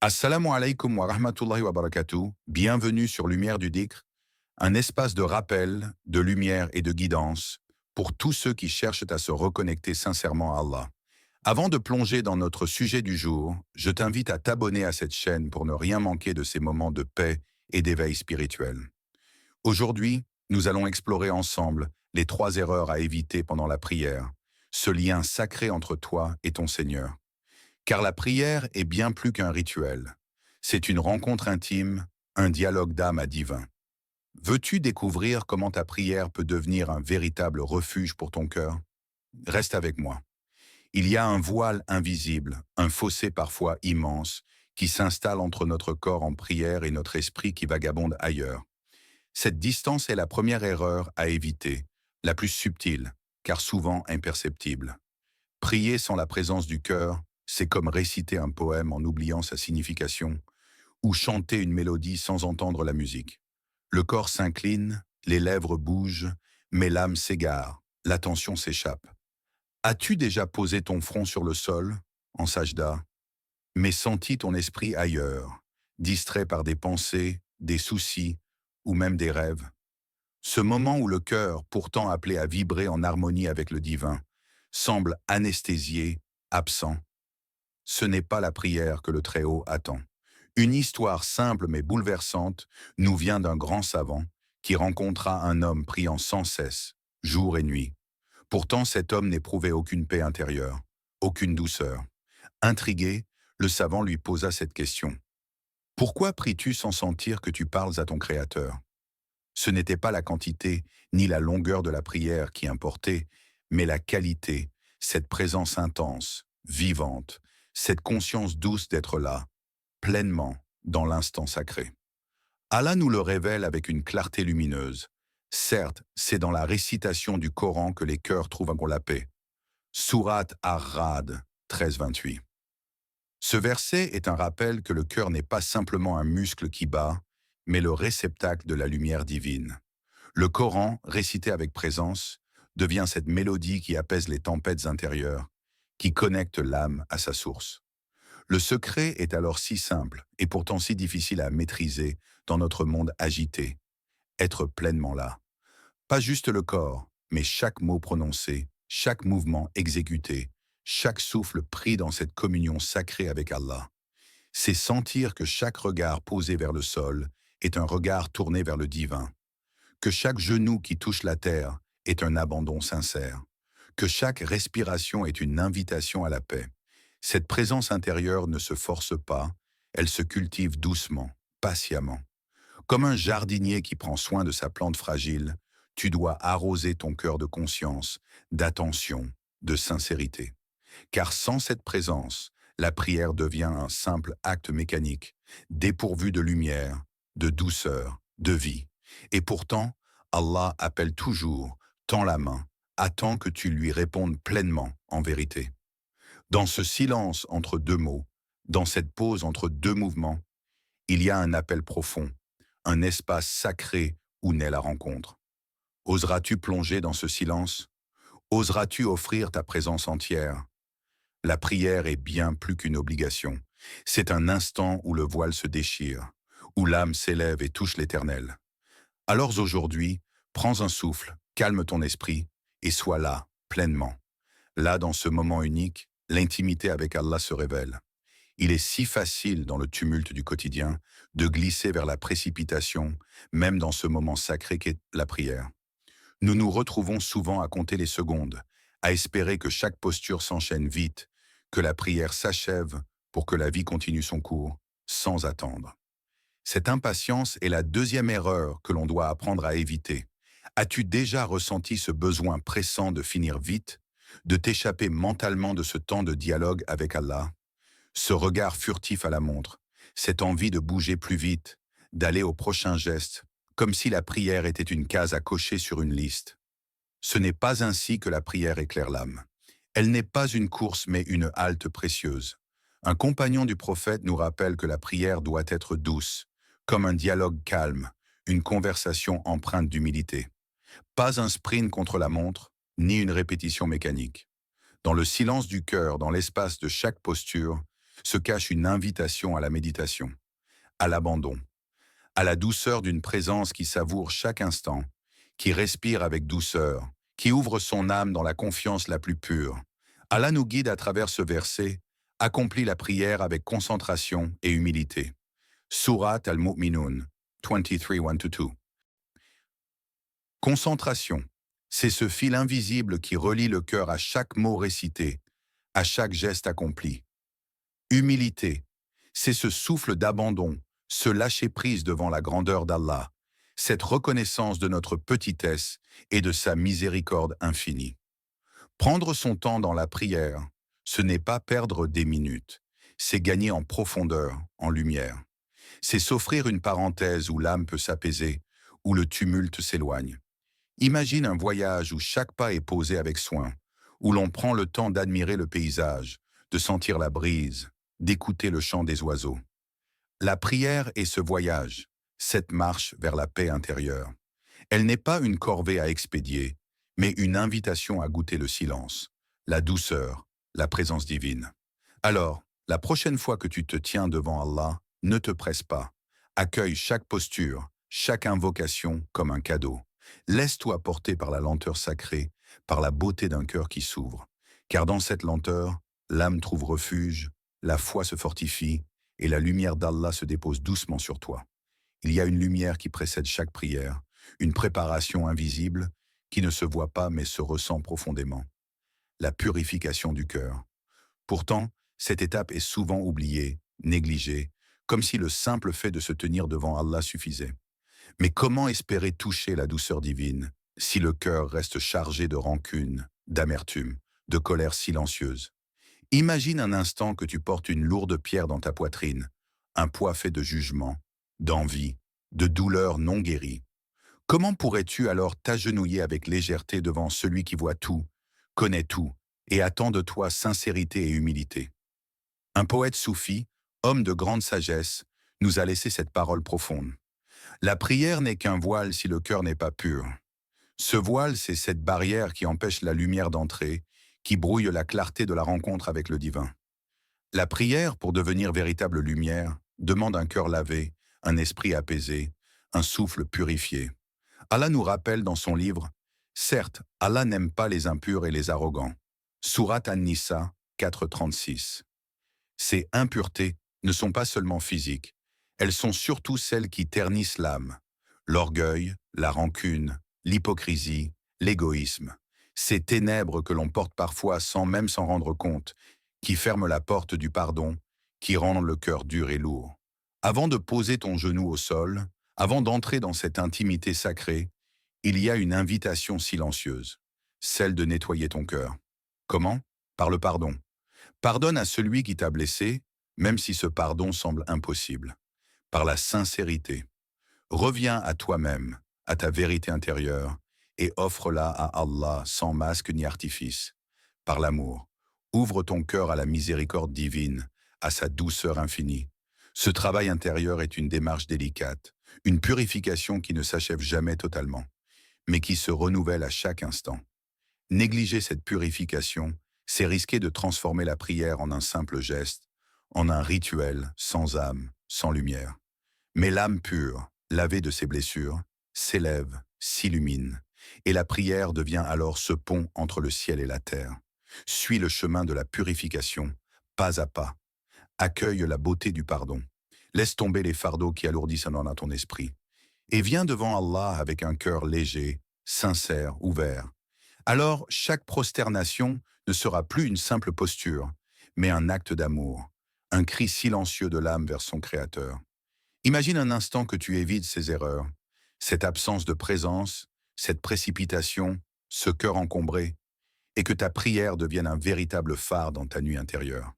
Assalamu alaikum wa rahmatullahi wa barakatuh. Bienvenue sur Lumière du Dhikr, un espace de rappel, de lumière et de guidance pour tous ceux qui cherchent à se reconnecter sincèrement à Allah. Avant de plonger dans notre sujet du jour, je t'invite à t'abonner à cette chaîne pour ne rien manquer de ces moments de paix et d'éveil spirituel. Aujourd'hui, nous allons explorer ensemble les 3 erreurs à éviter pendant la prière, ce lien sacré entre toi et ton Seigneur. Car la prière est bien plus qu'un rituel. C'est une rencontre intime, un dialogue d'âme à divin. Veux-tu découvrir comment ta prière peut devenir un véritable refuge pour ton cœur? Reste avec moi. Il y a un voile invisible, un fossé parfois immense, qui s'installe entre notre corps en prière et notre esprit qui vagabonde ailleurs. Cette distance est la première erreur à éviter, la plus subtile, car souvent imperceptible. Prier sans la présence du cœur, c'est comme réciter un poème en oubliant sa signification, ou chanter une mélodie sans entendre la musique. Le corps s'incline, les lèvres bougent, mais l'âme s'égare, l'attention s'échappe. As-tu déjà posé ton front sur le sol, en sajda, mais senti ton esprit ailleurs, distrait par des pensées, des soucis, ou même des rêves? Ce moment où le cœur, pourtant appelé à vibrer en harmonie avec le divin, semble anesthésié, absent. Ce n'est pas la prière que le Très-Haut attend. Une histoire simple mais bouleversante nous vient d'un grand savant qui rencontra un homme priant sans cesse, jour et nuit. Pourtant, cet homme n'éprouvait aucune paix intérieure, aucune douceur. Intrigué, le savant lui posa cette question. Pourquoi pries-tu sans sentir que tu parles à ton Créateur? Ce n'était pas la quantité ni la longueur de la prière qui importait, mais la qualité, cette présence intense, vivante, cette conscience douce d'être là, pleinement, dans l'instant sacré. Allah nous le révèle avec une clarté lumineuse. Certes, c'est dans la récitation du Coran que les cœurs trouvent la paix. Sourate Ar-Ra'd 13-28. Ce verset est un rappel que le cœur n'est pas simplement un muscle qui bat, mais le réceptacle de la lumière divine. Le Coran, récité avec présence, devient cette mélodie qui apaise les tempêtes intérieures, qui connecte l'âme à sa source. Le secret est alors si simple et pourtant si difficile à maîtriser dans notre monde agité. Être pleinement là. Pas juste le corps, mais chaque mot prononcé, chaque mouvement exécuté, chaque souffle pris dans cette communion sacrée avec Allah. C'est sentir que chaque regard posé vers le sol est un regard tourné vers le divin, que chaque genou qui touche la terre est un abandon sincère, que chaque respiration est une invitation à la paix. Cette présence intérieure ne se force pas, elle se cultive doucement, patiemment. Comme un jardinier qui prend soin de sa plante fragile, tu dois arroser ton cœur de conscience, d'attention, de sincérité. Car sans cette présence, la prière devient un simple acte mécanique, dépourvu de lumière, de douceur, de vie. Et pourtant, Allah appelle toujours, tend la main, attend que tu lui répondes pleinement en vérité. Dans ce silence entre deux mots, dans cette pause entre deux mouvements, il y a un appel profond, un espace sacré où naît la rencontre. Oseras-tu plonger dans ce silence? Oseras-tu offrir ta présence entière? La prière est bien plus qu'une obligation. C'est un instant où le voile se déchire, où l'âme s'élève et touche l'Éternel. Alors aujourd'hui, prends un souffle, calme ton esprit et sois là, pleinement. Là, dans ce moment unique, l'intimité avec Allah se révèle. Il est si facile dans le tumulte du quotidien de glisser vers la précipitation, même dans ce moment sacré qu'est la prière. Nous nous retrouvons souvent à compter les secondes, à espérer que chaque posture s'enchaîne vite, que la prière s'achève pour que la vie continue son cours, sans attendre. Cette impatience est la deuxième erreur que l'on doit apprendre à éviter. As-tu déjà ressenti ce besoin pressant de finir vite, de t'échapper mentalement de ce temps de dialogue avec Allah? Ce regard furtif à la montre, cette envie de bouger plus vite, d'aller au prochain geste, comme si la prière était une case à cocher sur une liste. Ce n'est pas ainsi que la prière éclaire l'âme. Elle n'est pas une course mais une halte précieuse. Un compagnon du prophète nous rappelle que la prière doit être douce, comme un dialogue calme, une conversation empreinte d'humilité. Pas un sprint contre la montre, ni une répétition mécanique. Dans le silence du cœur, dans l'espace de chaque posture, se cache une invitation à la méditation, à l'abandon, à la douceur d'une présence qui savoure chaque instant, qui respire avec douceur, qui ouvre son âme dans la confiance la plus pure. Allah nous guide à travers ce verset, accomplit la prière avec concentration et humilité. Surat al-Mu'minun, 23, 1-2. Concentration, c'est ce fil invisible qui relie le cœur à chaque mot récité, à chaque geste accompli. Humilité, c'est ce souffle d'abandon, ce lâcher-prise devant la grandeur d'Allah, cette reconnaissance de notre petitesse et de sa miséricorde infinie. Prendre son temps dans la prière, ce n'est pas perdre des minutes, c'est gagner en profondeur, en lumière. C'est s'offrir une parenthèse où l'âme peut s'apaiser, où le tumulte s'éloigne. Imagine un voyage où chaque pas est posé avec soin, où l'on prend le temps d'admirer le paysage, de sentir la brise, d'écouter le chant des oiseaux. La prière est ce voyage, cette marche vers la paix intérieure. Elle n'est pas une corvée à expédier, mais une invitation à goûter le silence, la douceur, la présence divine. Alors, la prochaine fois que tu te tiens devant Allah, ne te presse pas. Accueille chaque posture, chaque invocation comme un cadeau. Laisse-toi porter par la lenteur sacrée, par la beauté d'un cœur qui s'ouvre. Car dans cette lenteur, l'âme trouve refuge, la foi se fortifie et la lumière d'Allah se dépose doucement sur toi. Il y a une lumière qui précède chaque prière, une préparation invisible qui ne se voit pas mais se ressent profondément. La purification du cœur. Pourtant, cette étape est souvent oubliée, négligée, comme si le simple fait de se tenir devant Allah suffisait. Mais comment espérer toucher la douceur divine si le cœur reste chargé de rancune, d'amertume, de colère silencieuse? Imagine un instant que tu portes une lourde pierre dans ta poitrine, un poids fait de jugement, d'envie, de douleur non guérie. Comment pourrais-tu alors t'agenouiller avec légèreté devant celui qui voit tout, connaît tout et attend de toi sincérité et humilité? Un poète soufi, homme de grande sagesse, nous a laissé cette parole profonde. La prière n'est qu'un voile si le cœur n'est pas pur. Ce voile, c'est cette barrière qui empêche la lumière d'entrer, qui brouille la clarté de la rencontre avec le divin. La prière, pour devenir véritable lumière, demande un cœur lavé, un esprit apaisé, un souffle purifié. Allah nous rappelle dans son livre, « Certes, Allah n'aime pas les impurs et les arrogants. » Surat An-Nisa 4.36. Ces impuretés ne sont pas seulement physiques, elles sont surtout celles qui ternissent l'âme. L'orgueil, la rancune, l'hypocrisie, l'égoïsme. Ces ténèbres que l'on porte parfois sans même s'en rendre compte, qui ferment la porte du pardon, qui rendent le cœur dur et lourd. Avant de poser ton genou au sol, avant d'entrer dans cette intimité sacrée, il y a une invitation silencieuse, celle de nettoyer ton cœur. Comment? Par le pardon. Pardonne à celui qui t'a blessé, même si ce pardon semble impossible. Par la sincérité. Reviens à toi-même, à ta vérité intérieure, et offre-la à Allah sans masque ni artifice. Par l'amour. Ouvre ton cœur à la miséricorde divine, à sa douceur infinie. Ce travail intérieur est une démarche délicate, une purification qui ne s'achève jamais totalement, mais qui se renouvelle à chaque instant. Négliger cette purification, c'est risquer de transformer la prière en un simple geste, en un rituel sans âme, sans lumière. Mais l'âme pure, lavée de ses blessures, s'élève, s'illumine, et la prière devient alors ce pont entre le ciel et la terre. Suis le chemin de la purification, pas à pas. Accueille la beauté du pardon. Laisse tomber les fardeaux qui alourdissent à ton esprit. Et viens devant Allah avec un cœur léger, sincère, ouvert. Alors, chaque prosternation ne sera plus une simple posture, mais un acte d'amour, un cri silencieux de l'âme vers son Créateur. Imagine un instant que tu évites ces erreurs, cette absence de présence, cette précipitation, ce cœur encombré, et que ta prière devienne un véritable phare dans ta nuit intérieure.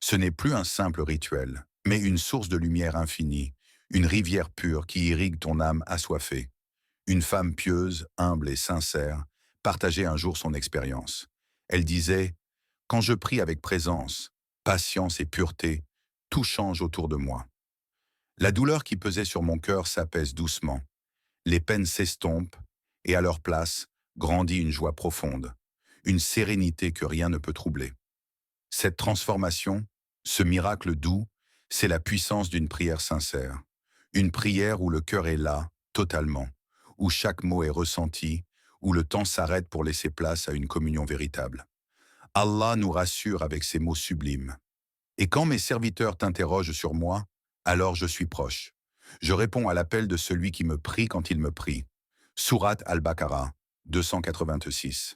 Ce n'est plus un simple rituel, mais une source de lumière infinie, une rivière pure qui irrigue ton âme assoiffée. Une femme pieuse, humble et sincère partageait un jour son expérience. Elle disait « Quand je prie avec présence, patience et pureté, tout change autour de moi. La douleur qui pesait sur mon cœur s'apaise doucement. Les peines s'estompent et à leur place grandit une joie profonde, une sérénité que rien ne peut troubler. Cette transformation, Ce miracle doux, c'est la puissance d'une prière sincère. Une prière où le cœur est là, totalement, où chaque mot est ressenti, où le temps s'arrête pour laisser place à une communion véritable. Allah nous rassure avec ces mots sublimes. Et quand mes serviteurs t'interrogent sur moi, alors je suis proche. Je réponds à l'appel de celui qui me prie quand il me prie. Sourate Al-Baqarah, 286.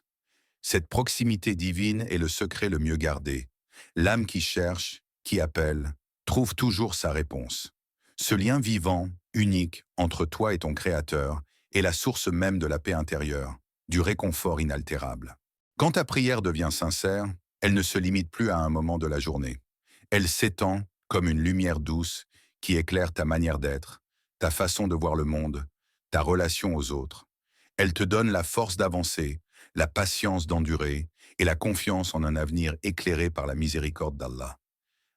Cette proximité divine est le secret le mieux gardé. L'âme qui cherche, qui appelle, trouve toujours sa réponse. Ce lien vivant, unique, entre toi et ton Créateur, est la source même de la paix intérieure, du réconfort inaltérable. Quand ta prière devient sincère, elle ne se limite plus à un moment de la journée. Elle s'étend comme une lumière douce qui éclaire ta manière d'être, ta façon de voir le monde, ta relation aux autres. Elle te donne la force d'avancer, la patience d'endurer et la confiance en un avenir éclairé par la miséricorde d'Allah.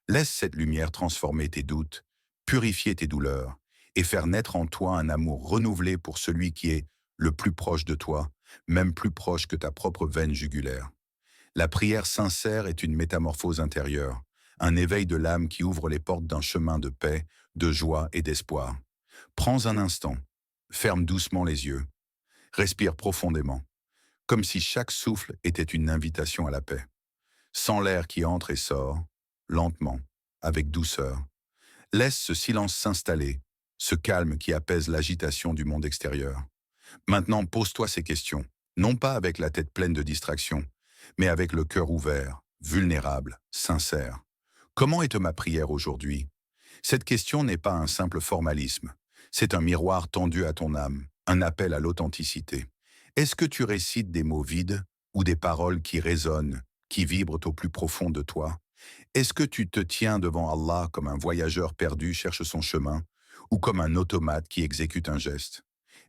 Laisse cette lumière transformer tes doutes, purifier tes douleurs et faire naître en toi un amour renouvelé pour celui qui est le plus proche de toi, même plus proche que ta propre veine jugulaire. La prière sincère est une métamorphose intérieure, un éveil de l'âme qui ouvre les portes d'un chemin de paix, de joie et d'espoir. Prends un instant, ferme doucement les yeux, respire profondément, comme si chaque souffle était une invitation à la paix. Sens l'air qui entre et sort, lentement, avec douceur. Laisse ce silence s'installer, ce calme qui apaise l'agitation du monde extérieur. Maintenant, pose-toi ces questions, non pas avec la tête pleine de distractions, mais avec le cœur ouvert, vulnérable, sincère. Comment est ma prière aujourd'hui? Cette question n'est pas un simple formalisme. C'est un miroir tendu à ton âme, un appel à l'authenticité. Est-ce que tu récites des mots vides ou des paroles qui résonnent, qui vibrent au plus profond de toi? Est-ce que tu te tiens devant Allah comme un voyageur perdu cherche son chemin ou comme un automate qui exécute un geste?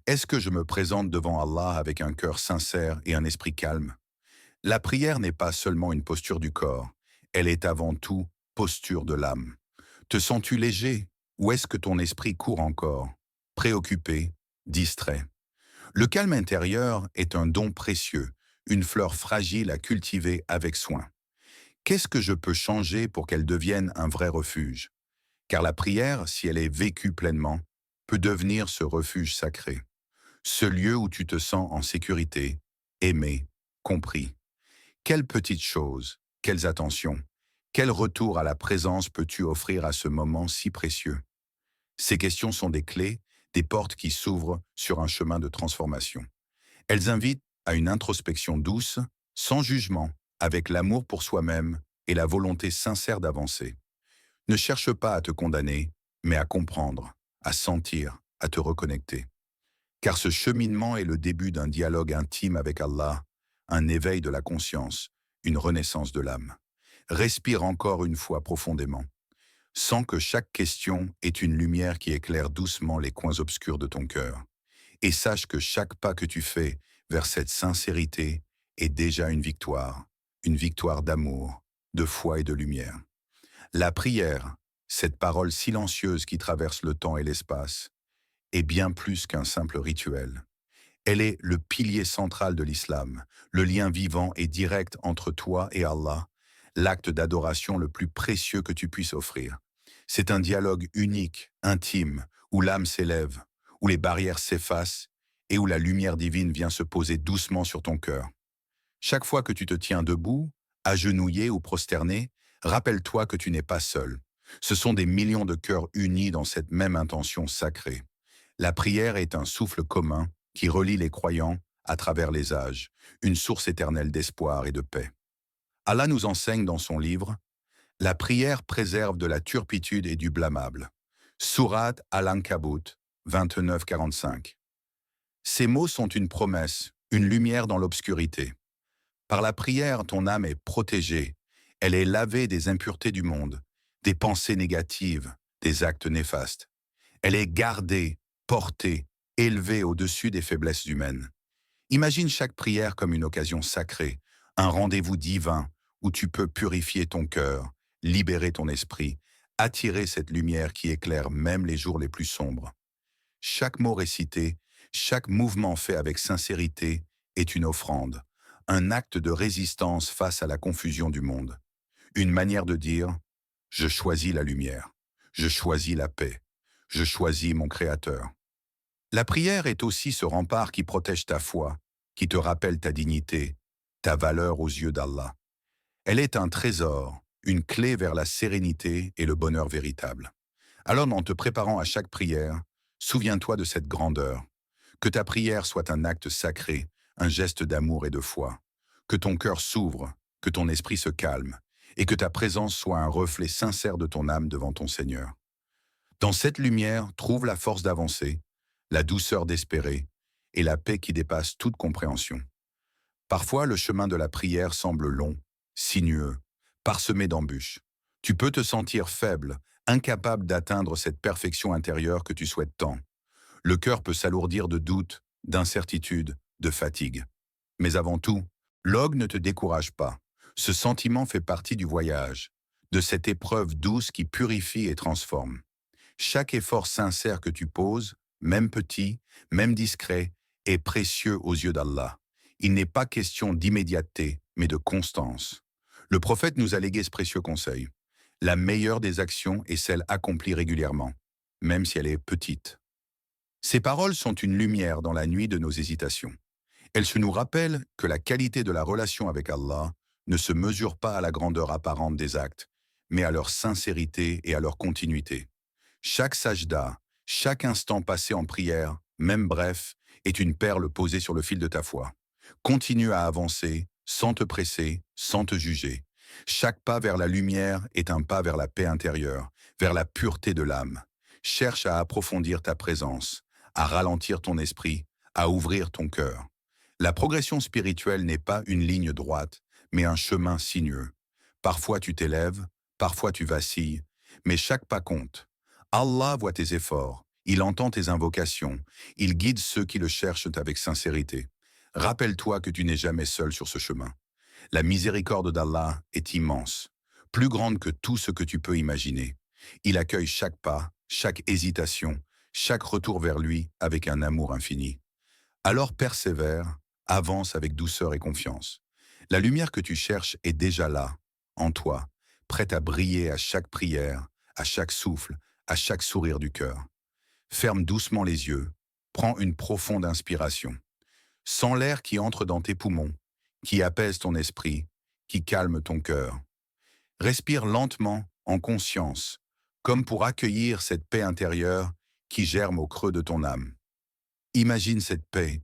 Est-ce que je me présente devant Allah avec un cœur sincère et un esprit calme? La prière n'est pas seulement une posture du corps, elle est avant tout posture de l'âme. Te sens-tu léger ou est-ce que ton esprit court encore, préoccupé, distrait? Le calme intérieur est un don précieux, une fleur fragile à cultiver avec soin. Qu'est-ce que je peux changer pour qu'elle devienne un vrai refuge? Car la prière, si elle est vécue pleinement, peut devenir ce refuge sacré, ce lieu où tu te sens en sécurité, aimé, compris. Quelles petites choses, quelles attentions, quel retour à la présence peux-tu offrir à ce moment si précieux? Ces questions sont des clés, des portes qui s'ouvrent sur un chemin de transformation. Elles invitent à une introspection douce, sans jugement, avec l'amour pour soi-même et la volonté sincère d'avancer. Ne cherche pas à te condamner, mais à comprendre, à sentir, à te reconnecter. Car ce cheminement est le début d'un dialogue intime avec Allah, un éveil de la conscience, une renaissance de l'âme. Respire encore une fois profondément. Sens que chaque question est une lumière qui éclaire doucement les coins obscurs de ton cœur. Et sache que chaque pas que tu fais vers cette sincérité est déjà une victoire d'amour, de foi et de lumière. La prière, cette parole silencieuse qui traverse le temps et l'espace, est bien plus qu'un simple rituel. Elle est le pilier central de l'islam, le lien vivant et direct entre toi et Allah, l'acte d'adoration le plus précieux que tu puisses offrir. C'est un dialogue unique, intime, où l'âme s'élève, où les barrières s'effacent et où la lumière divine vient se poser doucement sur ton cœur. Chaque fois que tu te tiens debout, agenouillé ou prosterné, rappelle-toi que tu n'es pas seul. Ce sont des millions de cœurs unis dans cette même intention sacrée. La prière est un souffle commun qui relie les croyants à travers les âges, une source éternelle d'espoir et de paix. Allah nous enseigne dans son livre « La prière préserve de la turpitude et du blâmable ». Sourate Al-Ankabut 29-45. Ces mots sont une promesse, une lumière dans l'obscurité. Par la prière, ton âme est protégée, elle est lavée des impuretés du monde, des pensées négatives, des actes néfastes. Elle est gardée, portée, élevée au-dessus des faiblesses humaines. Imagine chaque prière comme une occasion sacrée, un rendez-vous divin où tu peux purifier ton cœur, libérer ton esprit, attirer cette lumière qui éclaire même les jours les plus sombres. Chaque mot récité, chaque mouvement fait avec sincérité est une offrande, un acte de résistance face à la confusion du monde. Une manière de dire « Je choisis la lumière. Je choisis la paix. Je choisis mon Créateur. La prière est aussi ce rempart qui protège ta foi, qui te rappelle ta dignité, ta valeur aux yeux d'Allah. Elle est un trésor, une clé vers la sérénité et le bonheur véritable. Alors, en te préparant à chaque prière, souviens-toi de cette grandeur. Que ta prière soit un acte sacré, un geste d'amour et de foi. Que ton cœur s'ouvre, que ton esprit se calme, et que ta présence soit un reflet sincère de ton âme devant ton Seigneur. Dans cette lumière, trouve la force d'avancer, la douceur d'espérer, et la paix qui dépasse toute compréhension. Parfois, le chemin de la prière semble long, sinueux, parsemé d'embûches. Tu peux te sentir faible, incapable d'atteindre cette perfection intérieure que tu souhaites tant. Le cœur peut s'alourdir de doutes, d'incertitudes, de fatigue. Mais avant tout, ne te décourage pas. Ce sentiment fait partie du voyage, de cette épreuve douce qui purifie et transforme. Chaque effort sincère que tu poses, même petit, même discret, est précieux aux yeux d'Allah. Il n'est pas question d'immédiateté, mais de constance. Le prophète nous a légué ce précieux conseil. La meilleure des actions est celle accomplie régulièrement, même si elle est petite. Ces paroles sont une lumière dans la nuit de nos hésitations. Elles se nous rappellent que la qualité de la relation avec Allah ne se mesure pas à la grandeur apparente des actes, mais à leur sincérité et à leur continuité. Chaque sajda, chaque instant passé en prière, même bref, est une perle posée sur le fil de ta foi. Continue à avancer, sans te presser, sans te juger. Chaque pas vers la lumière est un pas vers la paix intérieure, vers la pureté de l'âme. Cherche à approfondir ta présence, à ralentir ton esprit, à ouvrir ton cœur. La progression spirituelle n'est pas une ligne droite, mais un chemin sinueux. Parfois tu t'élèves, parfois tu vacilles, mais chaque pas compte. Allah voit tes efforts, il entend tes invocations, il guide ceux qui le cherchent avec sincérité. Rappelle-toi que tu n'es jamais seul sur ce chemin. La miséricorde d'Allah est immense, plus grande que tout ce que tu peux imaginer. Il accueille chaque pas, chaque hésitation, chaque retour vers lui avec un amour infini. Alors persévère, avance avec douceur et confiance. La lumière que tu cherches est déjà là, en toi, prête à briller à chaque prière, à chaque souffle, à chaque sourire du cœur. Ferme doucement les yeux, prends une profonde inspiration. Sens l'air qui entre dans tes poumons, qui apaise ton esprit, qui calme ton cœur. Respire lentement, en conscience, comme pour accueillir cette paix intérieure qui germe au creux de ton âme. Imagine cette paix,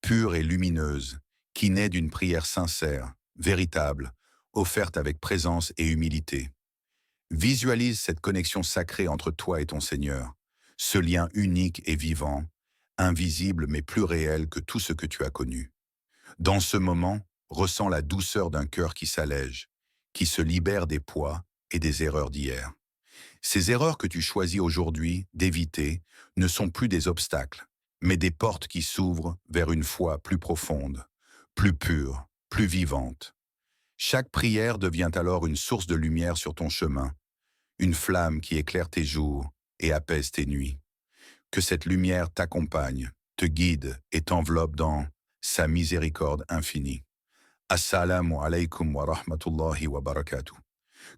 pure et lumineuse, qui naît d'une prière sincère, véritable, offerte avec présence et humilité. Visualise cette connexion sacrée entre toi et ton Seigneur, ce lien unique et vivant, invisible mais plus réel que tout ce que tu as connu. Dans ce moment, ressens la douceur d'un cœur qui s'allège, qui se libère des poids et des erreurs d'hier. Ces erreurs que tu choisis aujourd'hui d'éviter ne sont plus des obstacles, mais des portes qui s'ouvrent vers une foi plus profonde, plus pure, plus vivante. Chaque prière devient alors une source de lumière sur ton chemin, une flamme qui éclaire tes jours et apaise tes nuits. Que cette lumière t'accompagne, te guide et t'enveloppe dans sa miséricorde infinie. Assalamu alaikum wa rahmatullahi wa barakatuh.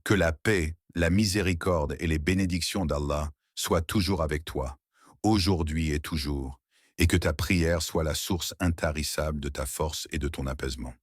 Que la paix, la miséricorde et les bénédictions d'Allah soient toujours avec toi, aujourd'hui et toujours, et que ta prière soit la source intarissable de ta force et de ton apaisement.